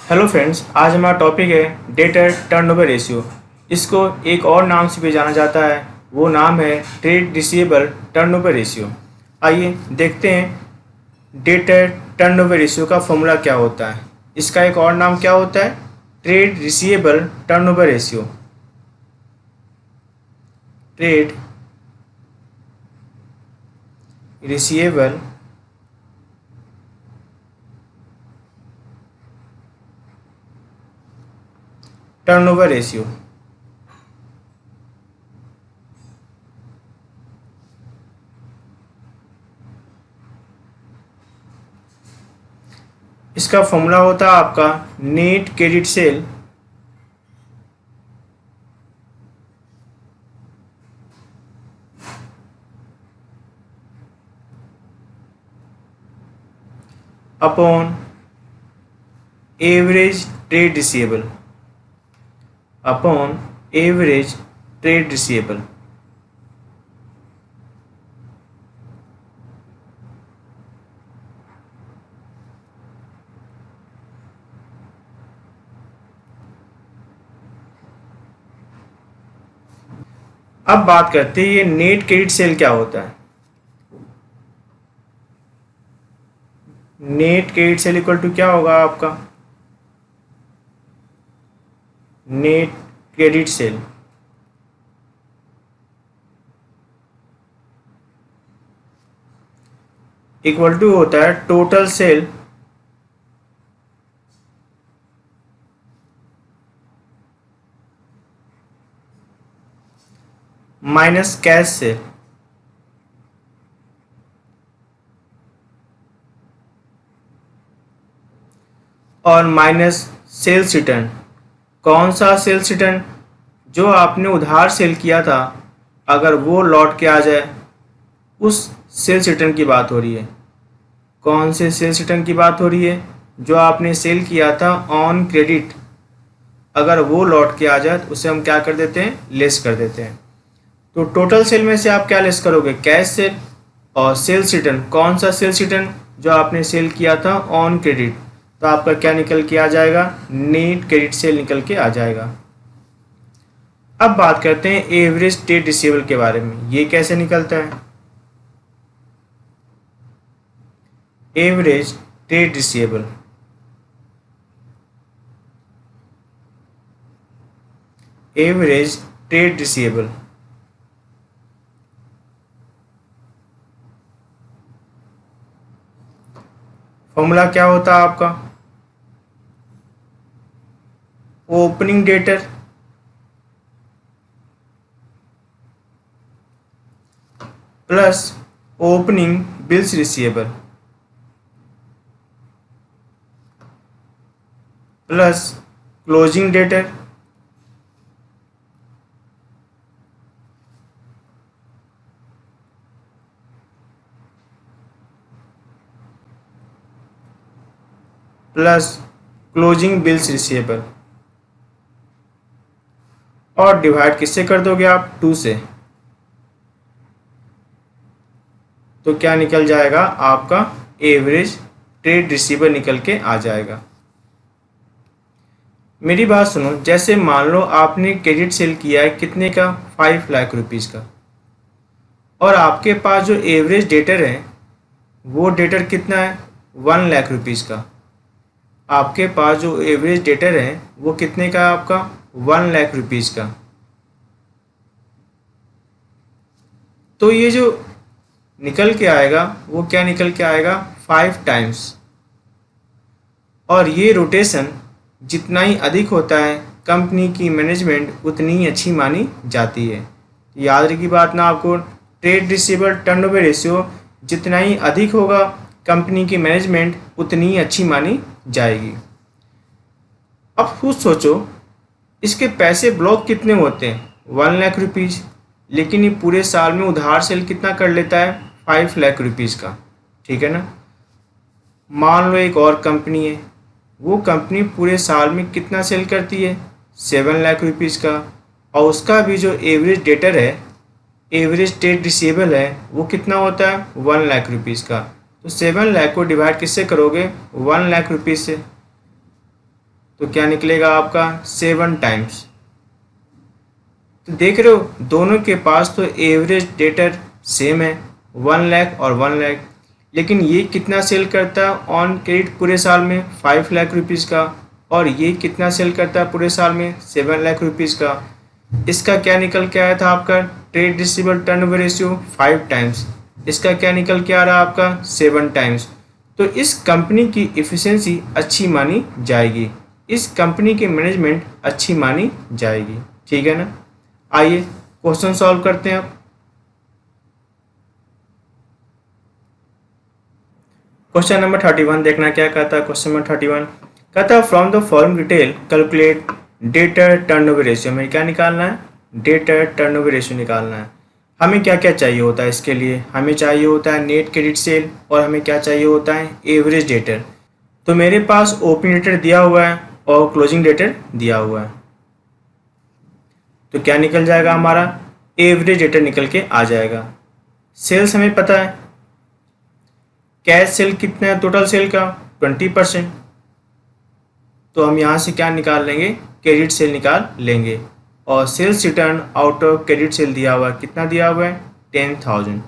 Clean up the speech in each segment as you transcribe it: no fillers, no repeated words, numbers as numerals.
Hello friends, आज हमारा topic है डेटर टर्नओवर रेशियो। इसको एक और नाम से भी जाना जाता है, वो नाम है ट्रेड रिसीवेबल टर्नओवर रेशियो। आइए देखते हैं डेटर टर्नओवर रेशियो का फॉर्मूला क्या होता है। इसका एक और नाम क्या होता है? Trade receivable turnover ratio. Trade receivable turnover ratio. इसका फॉर्मूला होता है आपका net credit cell upon average trade receivable upon average trade receivable. अब बात करते हैं ये नेट क्रेडिट सेल क्या होता है। Net credit sale equal to क्या होगा आपका? Net credit sale equal to होता है total sale minus cash sale. और माइनस सेल्स रिटर्न। कौन सा सेल्स रिटर्न? जो आपने उधार सेल किया था, अगर वो लौट के आ जाए, उस सेल्स रिटर्न की बात हो रही है। कौन से सेल्स रिटर्न की बात हो रही है? जो आपने सेल किया था ऑन क्रेडिट, अगर वो लौट के आ जाए तो उसे हम क्या कर देते हैं? लेस कर देते हैं। तो टोटल सेल में से आप क्या लेस करोगे? Cash sale. और सेल्स रिटर्न, कौन सा सेल्स रिटर्न? जो आपने सेल किया था ऑन क्रेडिट, तो आपका क्या निकल के आ जाएगा? नेट क्रेडिट सेल निकल के आ जाएगा। अब बात करते हैं एवरेज ट्रेड रिसीवेबल के बारे में। ये कैसे निकलता है? Average trade receivable average trade receivable formula क्या होता है आपका? Opening debtor plus opening bills receivable plus closing debtor plus closing bills receivable. और डिवाइड किससे कर दोगे आप? 2 से। तो क्या निकल जाएगा आपका? एवरेज ट्रेड रिसीवेबल निकल के आ जाएगा। मेरी बात सुनो, जैसे मान लो आपने क्रेडिट सेल किया है कितने का? 5 लाख रुपीज़ का। और आपके पास जो एवरेज डेटर है, वो डेटर कितना है? 1 लाख रुपीज़ का। आपके पास जो एवरेज डेटर है वो कितने का है आपका? 1 लाख रुपीज़ का। तो ये जो निकल के आएगा वो क्या निकल के आएगा? 5 टाइम्स। और ये रोटेशन जितना ही अधिक होता है, कंपनी की मैनेजमेंट उतनी ही अच्छी मानी जाती है। याद रखी बात ना आपको, ट्रेड रिसीवेबल टर्नओवर रेशियो जितना ही अधिक होगा, कंपनी की मैनेजमेंट उतनी ही अच्छी मानी जाएगी। अब खुद सोचो, इसके पैसे ब्लॉक कितने होते हैं? 1 लाख रुपीज़। लेकिन ये पूरे साल में उधार सेल कितना कर लेता है? 5 लाख रुपीज़ का। ठीक है ना? मान लो एक और कंपनी है, वो कंपनी पूरे साल में कितना सेल करती है? 7 लाख रुपीज़ का। और उसका भी जो एवरेज डेटर है, एवरेज ट्रेड रिसीवेबल है, वो कितना होता है? 1 लाख रुपीज़ का। तो 7 लाख को डिवाइड किससे करोगे? 1 लाख रुपीज़ से। तो क्या निकलेगा आपका 7 टाइम्स। तो देख रहे हो दोनों के पास तो एवरेज डेटर सेम है 1 लाख और 1 लाख, लेकिन ये कितना सेल करता है ऑन क्रेडिट पूरे साल में 5 लाख रुपीज़ का, और ये कितना सेल करता है पूरे साल में 7 लाख रुपीज़ का। इसका क्या निकल के आया था आपका trade receivable turnover ratio 5 times, इसका क्या निकल के आ रहा है आपका 7 टाइम्स। तो इस कंपनी की इफ़िशेंसी अच्छी मानी जाएगी, इस कंपनी की मैनेजमेंट अच्छी मानी जाएगी, ठीक है ना। आइए क्वेश्चन सॉल्व करते हैं अब। क्वेश्चन नंबर 31 देखना क्या कहता है। क्वेश्चन नंबर 31 कहता है from the form detail calculate debtor turnover ratio. में क्या निकालना है, डेटर टर्नओवर रेशियो निकालना है। हमें क्या क्या चाहिए होता है इसके लिए, हमें चाहिए होता है नेट क्रेडिट सेल, और हमें क्या चाहिए होता है एवरेज डेटर। तो मेरे पास ओपनिंग डेटर दिया हुआ है और क्लोजिंग डेटर दिया हुआ है, तो क्या निकल जाएगा हमारा एवरेज डेटर निकल के आ जाएगा। सेल्स हमें पता है, कैश सेल कितना है टोटल सेल का 20%, तो हम यहाँ से क्या निकाल लेंगे क्रेडिट सेल निकाल लेंगे। और sales return out of credit sale दिया हुआ है, कितना दिया हुआ है 10,000।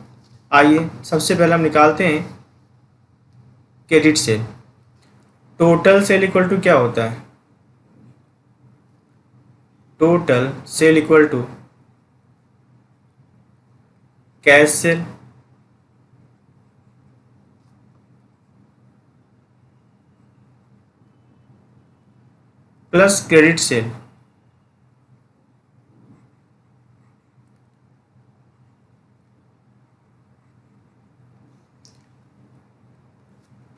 आइए सबसे पहले हम निकालते हैं credit sale. Total sale equal to क्या होता है, total sale equal to cash sale plus credit sale.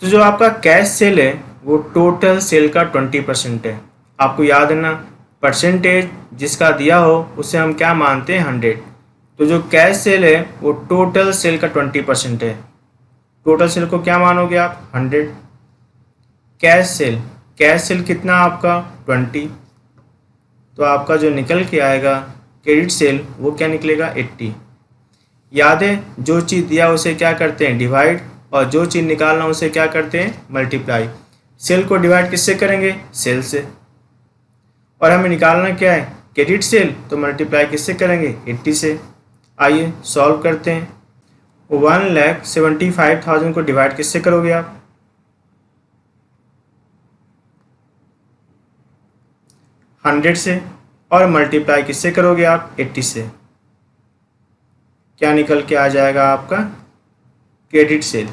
तो जो आपका कैश सेल है वो टोटल सेल का 20% है। आपको याद है ना, परसेंटेज जिसका दिया हो उसे हम क्या मानते हैं 100। तो जो कैश सेल है वो टोटल सेल का 20% है, टोटल सेल को क्या मानोगे आप 100। कैश सेल, कैश सेल कितना आपका 20, तो आपका जो निकल के आएगा क्रेडिट सेल वो क्या निकलेगा 80। याद है जो चीज़ दिया उसे क्या करते हैं डिवाइड, और जो चीज़ निकालना उसे क्या करते हैं मल्टीप्लाई। सेल को डिवाइड किससे करेंगे सेल से, और हमें निकालना क्या है क्रेडिट सेल, तो मल्टीप्लाई किससे करेंगे 80 से। आइए सॉल्व करते हैं। 1,75,000 को डिवाइड किससे करोगे आप 100 से, और मल्टीप्लाई किससे करोगे आप 80 से। क्या निकल के आ जाएगा आपका क्रेडिट सेल।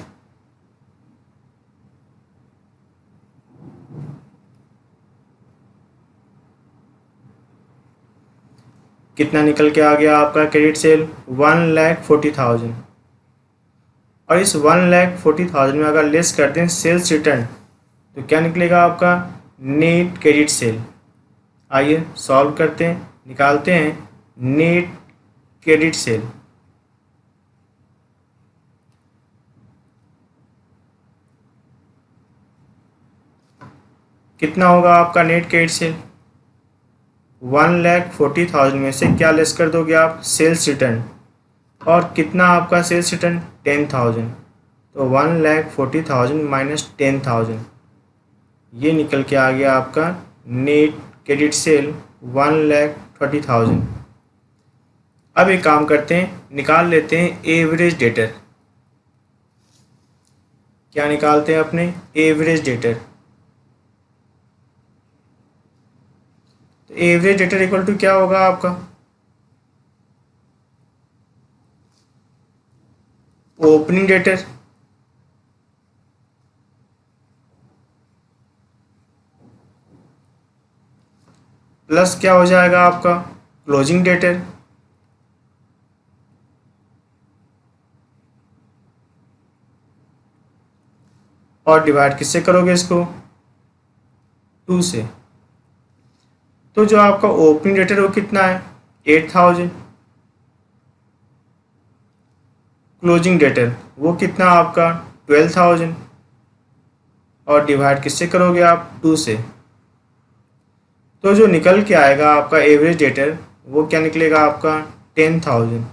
कितना निकल के आ गया आपका क्रेडिट सेल 1,40,000। और इस 1,40,000 में अगर लेस करते हैं सेल्स रिटर्न तो क्या निकलेगा आपका नेट क्रेडिट सेल। आइए सॉल्व करते हैं, निकालते हैं नेट क्रेडिट सेल। कितना होगा आपका नेट क्रेडिट सेल 1,40,000 में से क्या लेस कर दोगे आप सेल्स रिटर्न, और कितना आपका सेल्स रिटर्न 10,000, तो 1,40,000 माइनस 10,000 ये निकल के आ गया आपका नेट क्रेडिट सेल 1,30,000। अब एक काम करते हैं, निकाल लेते हैं एवरेज डेटर। क्या निकालते हैं अपने एवरेज डेटर। तो एवरेज डेटर इक्वल टू क्या होगा आपका ओपनिंग डेटर प्लस क्या हो जाएगा आपका क्लोजिंग डेटर, और डिवाइड किससे करोगे इसको 2 से। तो जो आपका ओपनिंग डेटर वो कितना है 8,000, क्लोजिंग डेटर वो कितना आपका 12,000, और डिवाइड किससे करोगे आप 2 से। तो जो निकल के आएगा आपका एवरेज डेटर वो क्या निकलेगा आपका 10,000।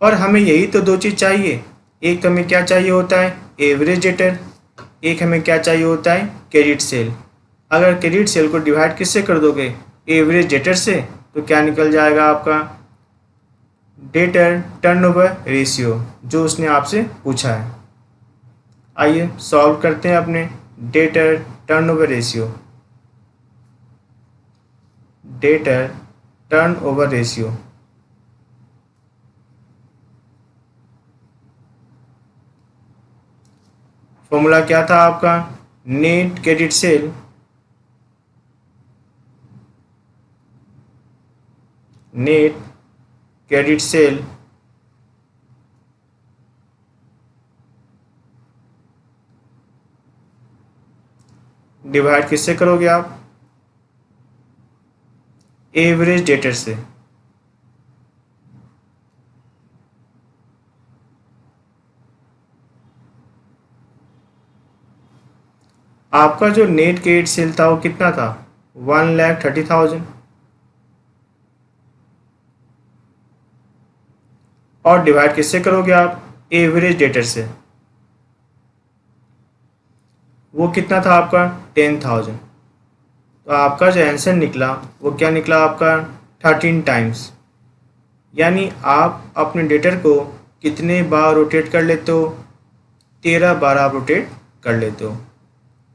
और हमें यही तो दो चीज़ चाहिए, एक तो हमें क्या चाहिए होता है एवरेज डेटर, एक हमें क्या चाहिए होता है क्रेडिट सेल। अगर क्रेडिट सेल को डिवाइड किससे कर दोगे, एवरेज डेटर से, तो क्या निकल जाएगा आपका डेटर टर्नओवर रेशियो, जो उसने आपसे पूछा है। आइए सॉल्व करते हैं अपने debtor turnover ratio. Debtor turnover ratio formula क्या था आपका, net credit cell net credit cell divide किससे करोगे आप, एवरेज डेटर से। आपका जो नेट क्रेडिट सेल था वो कितना था, 1,30,000, और डिवाइड किससे करोगे आप, एवरेज डेटर से। वो कितना था आपका 10,000। तो आपका जो आंसर निकला वो क्या निकला आपका 13 टाइम्स। यानी आप अपने डेटर को कितने बार रोटेट कर लेते हो, 13 बार आप रोटेट कर लेते हो,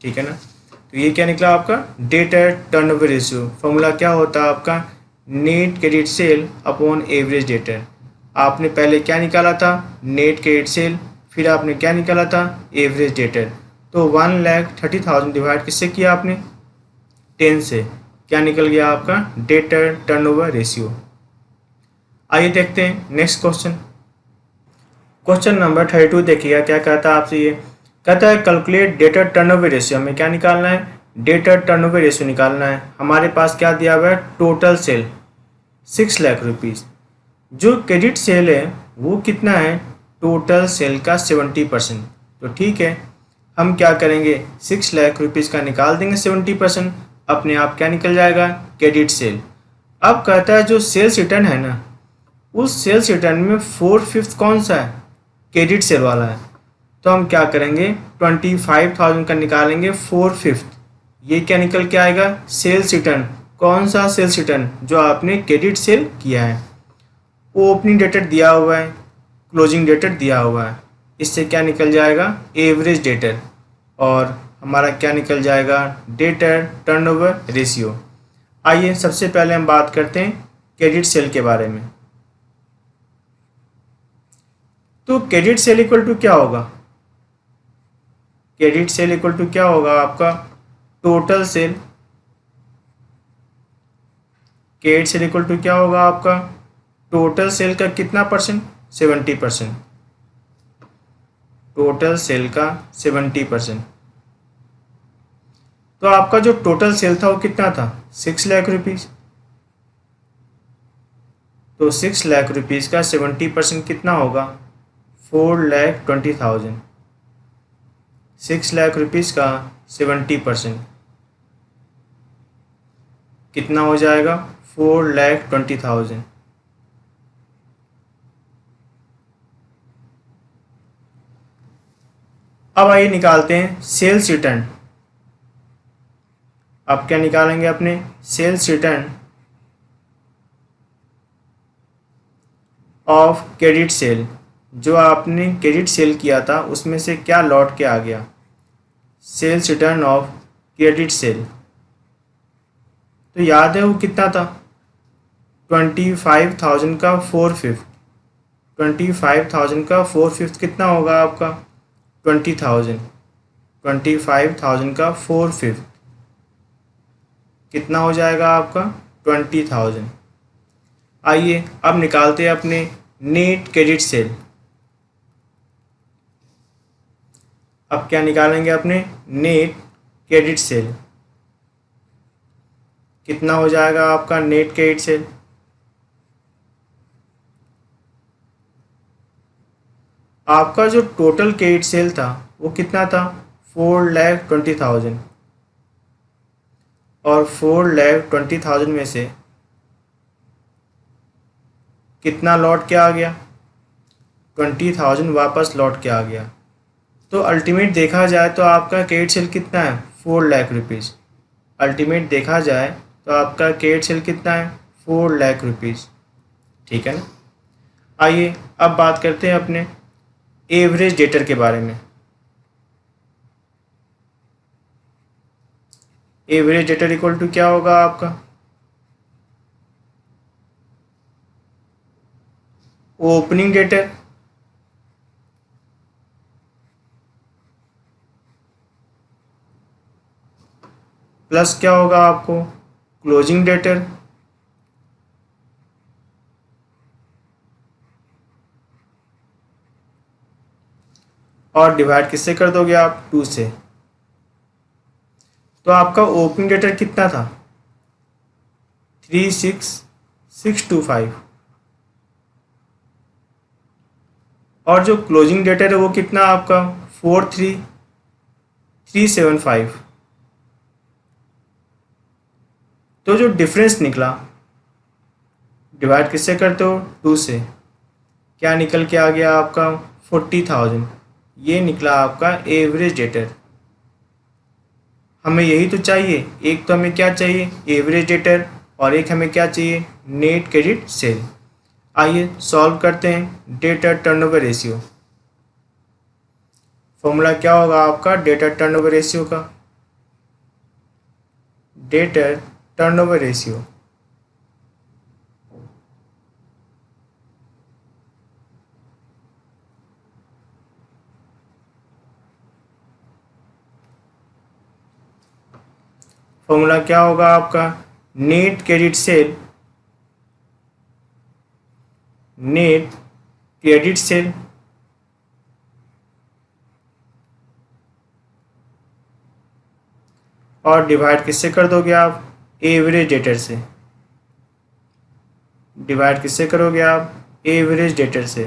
ठीक है ना। तो ये क्या निकला आपका डेटर टर्नओवर रेशियो। फॉर्मूला क्या होता है आपका, net credit cell upon average debtor. आपने पहले क्या निकाला था, नेट क्रेडिट सेल, फिर आपने क्या निकाला था, एवरेज डेटर। तो 1,30,000 डिवाइड किससे किया आपने, 10 से, क्या निकल गया आपका डेटर टर्नओवर रेशियो। आइए देखते हैं नेक्स्ट क्वेश्चन। क्वेश्चन नंबर 32 देखिएगा क्या कहता है आपसे। ये कहता है कैलकुलेट डेटर टर्नओवर रेशियो। हमें क्या निकालना है, डेटर टर्नओवर रेशियो निकालना है। हमारे पास क्या दिया हुआ है, टोटल सेल 6 लाख रुपीज़। जो क्रेडिट सेल है वो कितना है, टोटल सेल का 70%। तो ठीक है, हम क्या करेंगे, 6 लाख रुपीज़ का निकाल देंगे 70%, अपने आप क्या निकल जाएगा, क्रेडिट सेल। अब कहता है जो सेल्स रिटर्न है ना, उस सेल्स रिटर्न में 4/5 कौन सा है, क्रेडिट सेल वाला है। तो हम क्या करेंगे, 25,000 का निकालेंगे 4/5, ये क्या निकल के आएगा, सेल्स रिटर्न। कौन सा सेल्स रिटर्न, जो आपने क्रेडिट सेल किया है। ओपनिंग डेटर दिया हुआ है, क्लोजिंग डेटर दिया हुआ है, इससे क्या निकल जाएगा, एवरेज डेटर, और हमारा क्या निकल जाएगा, डेटर टर्नओवर रेशियो। आइए सबसे पहले हम बात करते हैं क्रेडिट सेल के बारे में। तो क्रेडिट सेल इक्वल टू क्या होगा, क्रेडिट सेल इक्वल टू क्या होगा आपका, total sale. Credit sale equal to क्या होगा आपका, टोटल सेल का कितना परसेंट, 70%। टोटल सेल का 70%। तो आपका जो टोटल सेल था वो कितना था, 6 लाख रुपीज़। तो 6 लाख रुपीज़ का 70% कितना होगा, 4,20,000। 6 लाख रुपीज़ का 70% कितना हो जाएगा, 4,20,000। अब आइए निकालते हैं सेल्स रिटर्न। अब क्या निकालेंगे अपने, sales return of credit sale. जो आपने क्रेडिट सेल किया था उसमें से क्या लौट के आ गया, sales return of credit sale. तो याद है वो कितना था, 25,000 का 4/5। 25,000 का 4/5 कितना होगा आपका, 20,000। 25,000 का 4/5 कितना हो जाएगा आपका, 20,000। आइए अब निकालते हैं अपने नेट क्रेडिट सेल। अब क्या निकालेंगे अपने, नेट क्रेडिट सेल। कितना हो जाएगा आपका नेट क्रेडिट सेल, आपका जो टोटल क्रेडिट सेल था वो कितना था, 4,20,000। और 4,20,000 में से कितना लौट के आ गया, 20,000 वापस लौट के आ गया। तो अल्टीमेट देखा जाए तो आपका क्रेडिट सेल कितना है, 4 लाख रुपीज़। अल्टीमेट देखा जाए तो आपका क्रेडिट सेल कितना है 4 लाख रुपीज़। ठीक है ना। आइए अब बात करते हैं अपने एवरेज डेटर के बारे में। एवरेज डेटर इक्वल टू क्या होगा आपका ओपनिंग डेटर प्लस क्या होगा आपको क्लोजिंग डेटर और डिवाइड किससे कर दोगे आप 2 से। तो आपका ओपनिंग डेटर कितना था 36625 और जो क्लोजिंग डेटर है वो कितना आपका 43375। तो जो डिफरेंस निकला डिवाइड किससे करते हो 2 से, क्या निकल के आ गया आपका 40,000। ये निकला आपका एवरेज डेटर। हमें यही तो चाहिए, एक तो हमें क्या चाहिए एवरेज डेटर और एक हमें क्या चाहिए नेट क्रेडिट सेल। आइए सॉल्व करते हैं डेटर टर्नओवर रेशियो। फॉर्मूला क्या होगा आपका डेटर टर्नओवर रेशियो का डेटर टर्नओवर रेशियो फॉर्मूला क्या होगा आपका net credit cell net credit cell और डिवाइड किससे कर दोगे आप एवरेज डेटर से। डिवाइड किससे करोगे आप एवरेज डेटर से।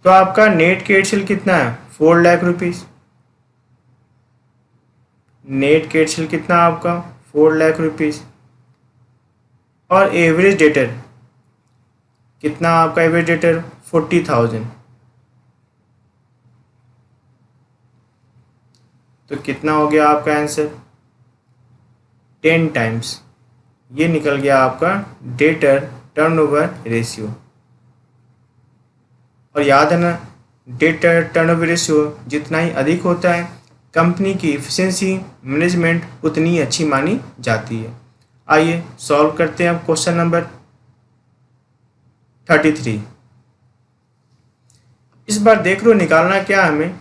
तो आपका नेट क्रेडिट सेल कितना है 4 lakh rupees. Net credit cell कितना आपका 4 लाख रुपीज़ और एवरेज डेटर कितना आपका एवरेज डेटर 40,000। तो कितना हो गया आपका आंसर 10 टाइम्स। ये निकल गया आपका डेटर टर्नओवर रेशियो। और याद है ना डेटर टर्नओवर रेशियो जितना ही अधिक होता है कंपनी की इफिशिएंसी मैनेजमेंट उतनी ही अच्छी मानी जाती है। आइए सॉल्व करते हैं अब क्वेश्चन नंबर 33। इस बार देख लो निकालना क्या है, हमें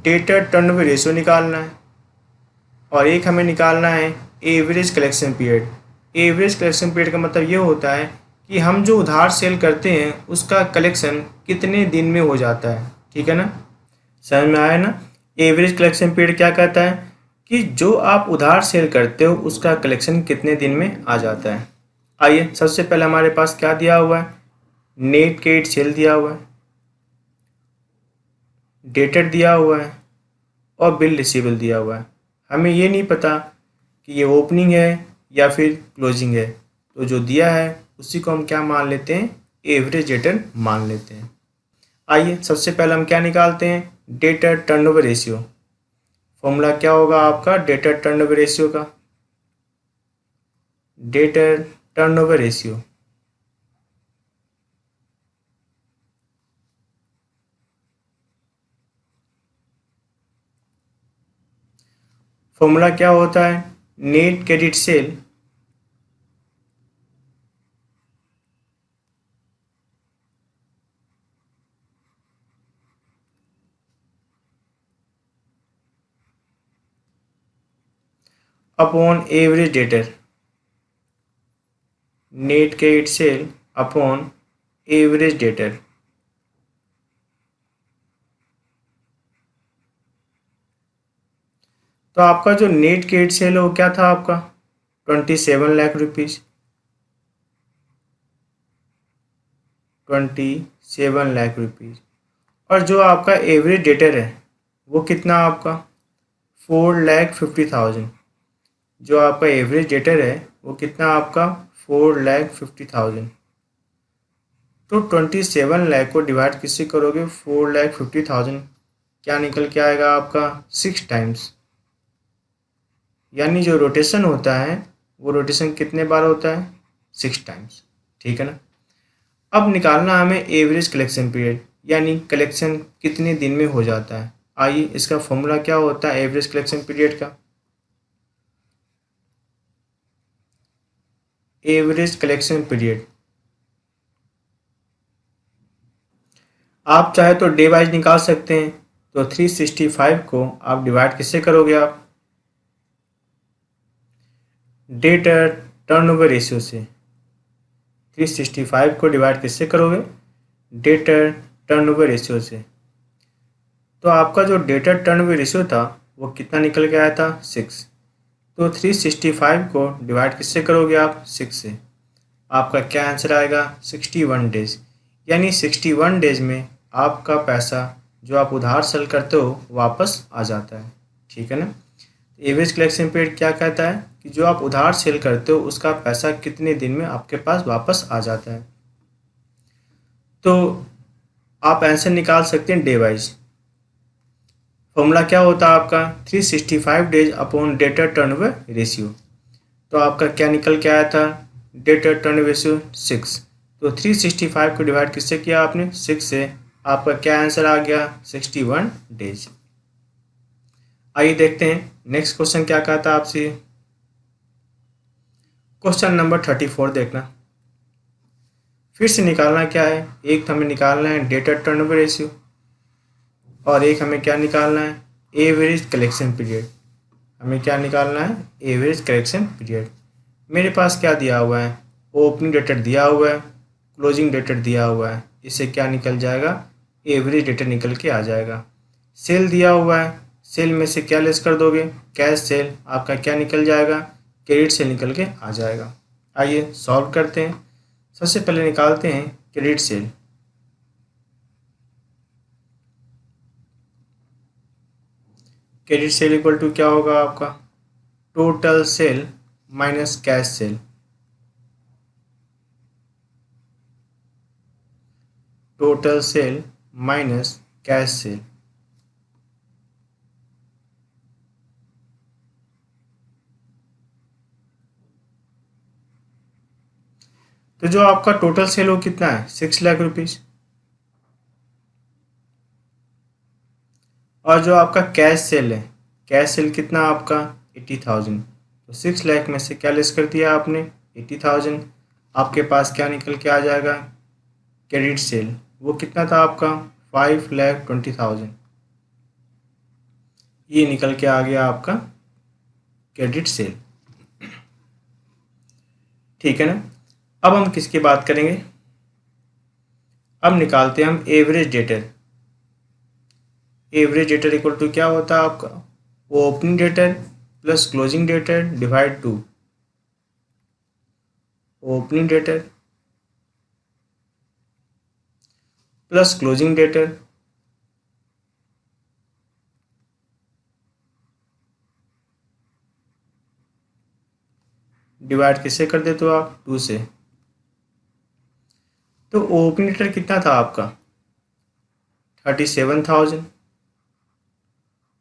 डेटर टर्नओवर रेशियो निकालना है और एक हमें निकालना है average collection period. Average collection period का मतलब ये होता है कि हम जो उधार सेल करते हैं उसका कलेक्शन कितने दिन में हो जाता है। ठीक है ना, समझ में आया ना। एवरेज कलेक्शन पीरियड क्या कहता है कि जो आप उधार सेल करते हो उसका कलेक्शन कितने दिन में आ जाता है। आइए सबसे पहले हमारे पास क्या दिया हुआ है नेट क्रेडिट सेल दिया हुआ है, डेटर दिया हुआ है और बिल रिसीवेबल दिया हुआ है। हमें ये नहीं पता कि ये ओपनिंग है या फिर क्लोजिंग है, तो जो दिया है उसी को हम क्या मान लेते हैं एवरेज डेटर मान लेते हैं। आइए सबसे पहले हम क्या निकालते हैं डेटर टर्नओवर रेशियो। फॉर्मूला क्या होगा आपका डेटर टर्नओवर रेशियो का डेटर टर्नओवर रेशियो फॉर्मूला क्या होता है net credit cell upon average debtor. Net credit cell upon average debtor. तो आपका जो नेट क्रेडिट सेल है वो क्या था आपका 27 लाख रुपीज़। 27 लाख रुपीज़ और जो आपका एवरेज डेटर है वो कितना आपका 4,50,000। जो आपका एवरेज डेटर है वो कितना आपका 4,50,000। तो 27 लाख को डिवाइड किससे करोगे, 4,50,000, क्या निकल के आएगा आपका 6 टाइम्स। यानी जो रोटेशन होता है वो रोटेशन कितने बार होता है, 6 टाइम्स। ठीक है ना। अब निकालना हमें एवरेज कलेक्शन पीरियड, यानी कलेक्शन कितने दिन में हो जाता है। आइए, इसका फॉर्मूला क्या होता है एवरेज कलेक्शन पीरियड का। एवरेज कलेक्शन पीरियड आप चाहे तो डे वाइज निकाल सकते हैं। तो 365 को आप डिवाइड किससे करोगे, आप डे टर्नओवर रेशियो से। 365 को डिवाइड किससे करोगे, डे टर्नओवर रेशियो से। तो आपका जो डेटा टर्नओवर रेशियो था वो कितना निकल के आया था, 6। तो 365 को डिवाइड किससे करोगे आप, 6 से। आपका क्या आंसर आएगा, 61 डेज। यानी 61 डेज में आपका पैसा जो आप उधार सेल करते हो वापस आ जाता है। ठीक है ना। एवरेज कलेक्शन पीरियड क्या कहता है कि जो आप उधार सेल करते हो उसका पैसा कितने दिन में आपके पास वापस आ जाता है। तो आप आंसर निकाल सकते हैं डे वाइज। फॉर्मूला क्या होता है आपका, 365 days upon data turnover ratio. तो आपका क्या निकल के आया था, डेटा टर्नओवर रेशियो 6। तो 365 को डिवाइड किससे किया आपने, 6 से। आपका क्या आंसर आ गया, 61 डेज। आइए देखते हैं नेक्स्ट क्वेश्चन क्या कहता है आपसे। क्वेश्चन नंबर 34 देखना। फिर से निकालना क्या है, एक हमें निकालना है डेटा टर्नओवर रेशियो और एक हमें क्या निकालना है, एवरेज कलेक्शन पीरियड। हमें क्या निकालना है, एवरेज कलेक्शन पीरियड। मेरे पास क्या दिया हुआ है, ओपनिंग डेटर दिया हुआ है, क्लोजिंग डेटर दिया हुआ है। इससे क्या निकल जाएगा, एवरेज डेटर निकल के आ जाएगा। सेल दिया हुआ है, सेल में से क्या लेस कर दोगे, कैश सेल। आपका क्या निकल जाएगा, क्रेडिट सेल निकल के आ जाएगा। आइए सॉल्व करते हैं। सबसे पहले निकालते हैं credit sale. Credit sale equal to क्या होगा आपका, total sale minus cash sale. Total sale minus cash sale. तो जो आपका टोटल सेल वो कितना है, 6 लाख रुपीज। और जो आपका कैश सेल है, कैश सेल कितना आपका 80,000। तो 6 लाख में से क्या लेस कर दिया आपने, 80,000। आपके पास क्या निकल के आ जाएगा, क्रेडिट सेल। वो कितना था आपका, 5,20,000। ये निकल के आ गया आपका क्रेडिट सेल। ठीक है ना। अब हम किसकी बात करेंगे, अब निकालते हैं हम average debtor. Average debtor equal to क्या होता है आपका, opening debtor plus closing debtor divide to opening debtor plus closing debtor divide किससे कर देते हो आप, 2 से। तो ओपनिंग डेटर कितना था आपका, 37,000।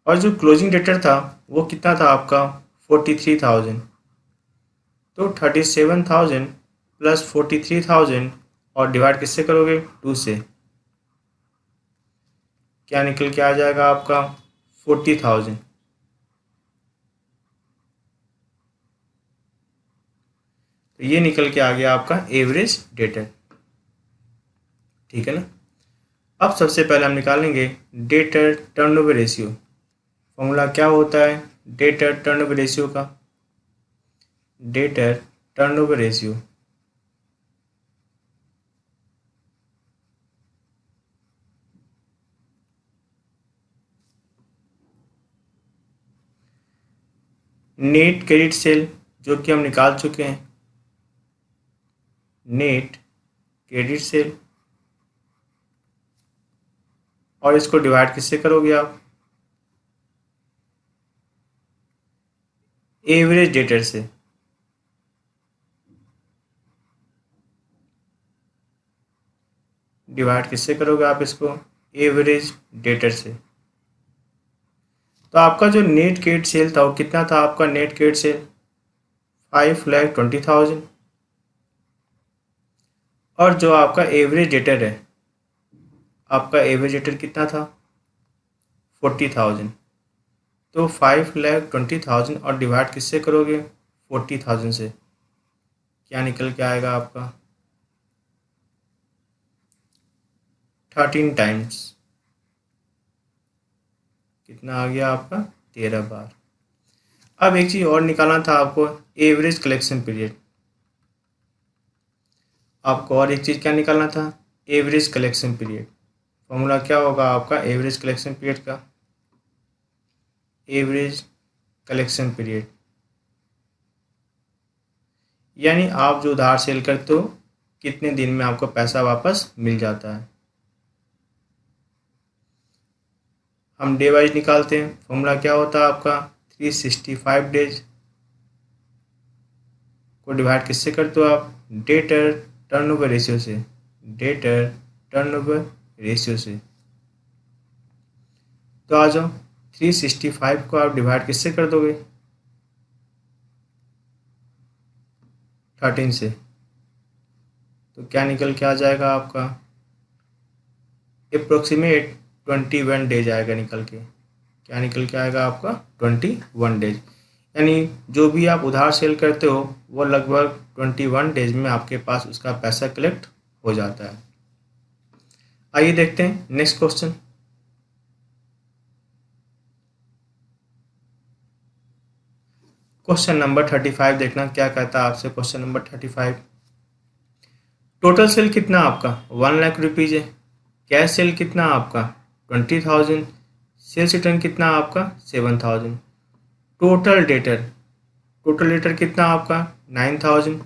और जो क्लोजिंग डेटर था वो कितना था आपका, 43,000। तो 37,000 प्लस 43,000 और डिवाइड किससे करोगे, 2 से। क्या निकल के आ जाएगा आपका, 40,000। तो ये निकल के आ गया आपका एवरेज डेटर। ठीक है ना। अब सबसे पहले हम निकालेंगे डेटर टर्नओवर रेशियो। फॉर्मूला क्या होता है डेटर टर्नओवर रेशियो का, debtor turnover ratio net credit sale जो कि हम निकाल चुके हैं, नेट क्रेडिट सेल। और इसको डिवाइड किससे करोगे आप, एवरेज डेटर से। डिवाइड किससे करोगे आप इसको? एवरेज डेटर से। तो आपका जो नेट क्रेडिट सेल था वो कितना था? आपका नेट क्रेडिट सेल 5,20,000। और जो आपका एवरेज डेटर है, आपका एवरेज डेटर कितना था? 40,000। तो 5,20,000 और डिवाइड किससे करोगे? 40,000 से। क्या निकल के आएगा आपका? 13 टाइम्स। कितना आ गया आपका? 13 बार। अब एक चीज़ और निकालना था आपको, एवरेज कलेक्शन पीरियड। आपको और एक चीज़ क्या निकालना था? Average collection period. फॉर्मूला क्या होगा आपका एवरेज कलेक्शन पीरियड का? एवरेज कलेक्शन पीरियड यानी आप जो उधार सेल करते हो कितने दिन में आपको पैसा वापस मिल जाता है। हम डे वाइज निकालते हैं। फॉर्मूला क्या होता है आपका? 365 डेज को डिवाइड किससे करते हो आप? डेटर टर्नओवर रेशियो से। डेटर टर्नओवर रेशियो से। तो आ जाओ, 365 को आप डिवाइड किससे कर दोगे? 13 से। तो क्या निकल के आ जाएगा आपका? अप्रोक्सीमेट 21 डेज आएगा निकल के। क्या निकल के आएगा आपका? 21 डेज। यानी जो भी आप उधार सेल करते हो वो लगभग 21 डेज में आपके पास उसका पैसा कलेक्ट हो जाता है। आइए देखते हैं नेक्स्ट क्वेश्चन। क्वेश्चन नंबर 35 देखना क्या कहता है आपसे। क्वेश्चन नंबर 35, टोटल सेल कितना आपका? 1 लाख रुपीज़ है। कैश सेल कितना आपका? 20,000। सेल्स रिटर्न कितना आपका? 7,000। टोटल डेटर, टोटल डेटर कितना आपका? 9,000।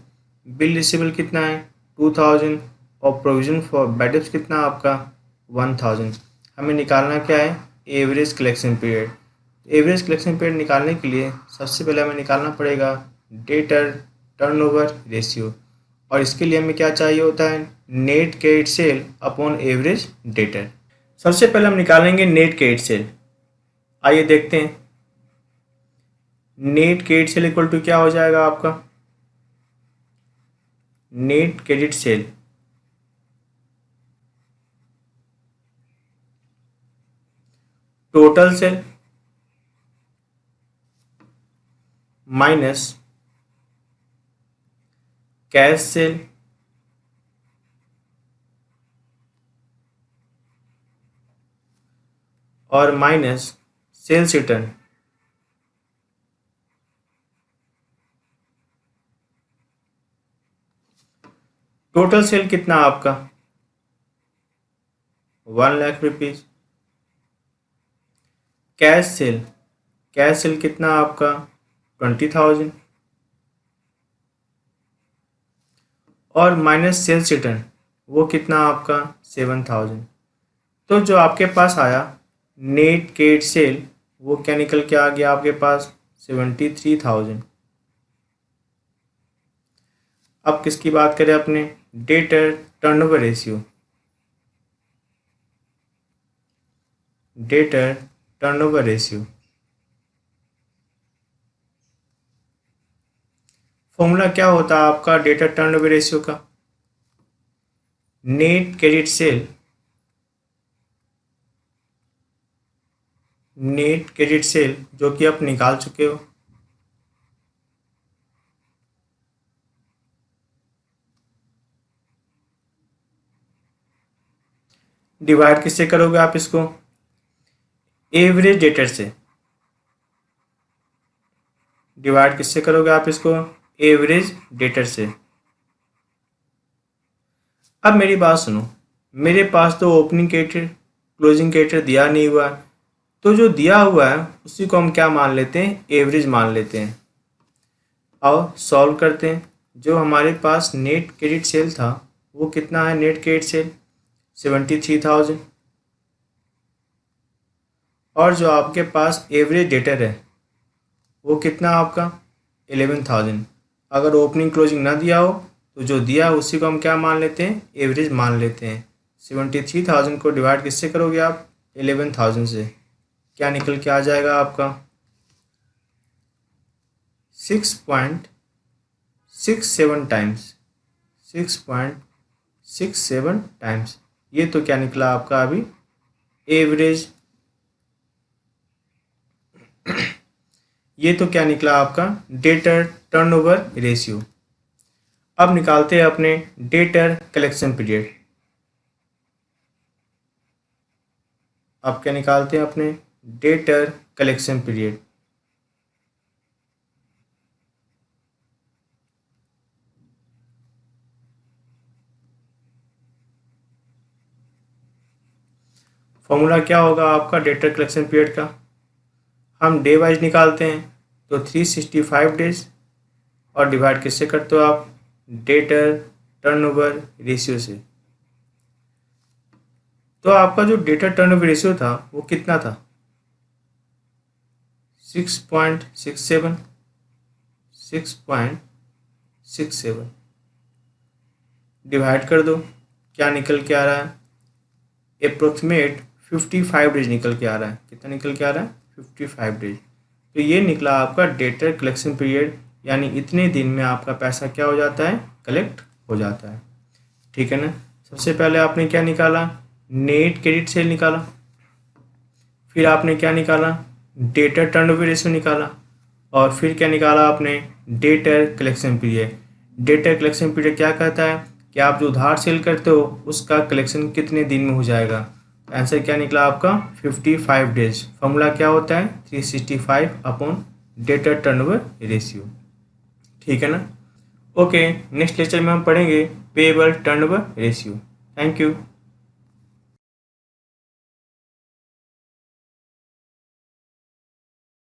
बिल रिसीवेबल कितना है? 2,000। और प्रोविजन फॉर बैड डेब्ट्स कितना आपका? 1,000। हमें निकालना क्या है? Average collection period. Average collection period निकालने के लिए सबसे पहले हमें निकालना पड़ेगा डेटर टर्नओवर रेशियो। और इसके लिए हमें क्या चाहिए होता है? Net credit cell upon average debtor. सबसे पहले हम निकालेंगे नेट क्रेडिट सेल। आइए देखते हैं। Net credit sale equal to क्या हो जाएगा आपका? Net credit sale total sale minus cash sale और minus sales return. Total sale कितना आपका? 1 lakh rupees. Cash sale, cash sale कितना आपका? 20,000 और माइनस सेल्स रिटर्न वो कितना आपका? 7,000। तो जो आपके पास आया नेट क्रेडिट सेल वो क्या निकल के आ गया आपके पास? 73,000। अब किसकी बात करें अपने? Debtor turnover ratio. Debtor turnover ratio formula क्या होता है आपका डेटर टर्नओवर रेशियो का? Net credit cell, net credit sale जो कि आप निकाल चुके हो, डिवाइड किससे करोगे आप इसको? एवरेज डेटर से। डिवाइड किससे करोगे आप इसको? एवरेज डेटर से। अब मेरी बात सुनो, मेरे पास तो ओपनिंग क्रेडिटर क्लोजिंग क्रेडिटर दिया नहीं हुआ है, तो जो दिया हुआ है उसी को हम क्या मान लेते हैं? एवरेज मान लेते हैं। और सॉल्व करते हैं। जो हमारे पास नेट क्रेडिट सेल था वो कितना है? नेट क्रेडिट सेल 73,000 और जो आपके पास एवरेज डेटर है वो कितना आपका? 11,000। अगर ओपनिंग क्लोजिंग ना दिया हो तो जो दिया है उसी को हम क्या मान लेते हैं? एवरेज मान लेते हैं। 73,000 को डिवाइड किससे करोगे आप? 11,000 से। क्या निकल के आ जाएगा आपका? 6.67 टाइम्स। 6.67 टाइम्स। ये तो क्या निकला आपका अभी? एवरेज। ये तो क्या निकला आपका? Debtor turnover ratio. अब निकालते हैं अपने डेटर कलेक्शन पीरियड। अब क्या निकालते हैं अपने? Debtor collection period. फॉर्मूला क्या होगा आपका डेटर कलेक्शन पीरियड का? हम डे वाइज निकालते हैं तो 365 डेज, और डिवाइड किससे करते हो आप? डेटर टर्नओवर रेशियो से। तो आपका जो डेटर टर्नओवर रेशियो था वो कितना था? 6.67। 6.67 डिवाइड कर दो, क्या निकल के आ रहा है? अप्रोक्सीमेट 55 डेज निकल के आ रहा है। कितना निकल के आ रहा है? 55 डेज। तो ये निकला आपका डेटर कलेक्शन पीरियड, यानी इतने दिन में आपका पैसा क्या हो जाता है? कलेक्ट हो जाता है। ठीक है ना? सबसे पहले आपने क्या निकाला? नेट क्रेडिट सेल निकाला। फिर आपने क्या निकाला? डेटर टर्नओवर रेशियो निकाला। और फिर क्या निकाला आपने? Debtor collection period. Debtor collection period क्या कहता है कि आप जो उधार सेल करते हो उसका कलेक्शन कितने दिन में हो जाएगा। आंसर क्या निकला आपका? 55 डेज। फॉर्मूला क्या होता है? 365 अपॉन डेटर टर्नओवर रेशियो। ठीक है ना? ओके, नेक्स्ट लेक्चर में हम पढ़ेंगे payable turnover ratio. Thank you.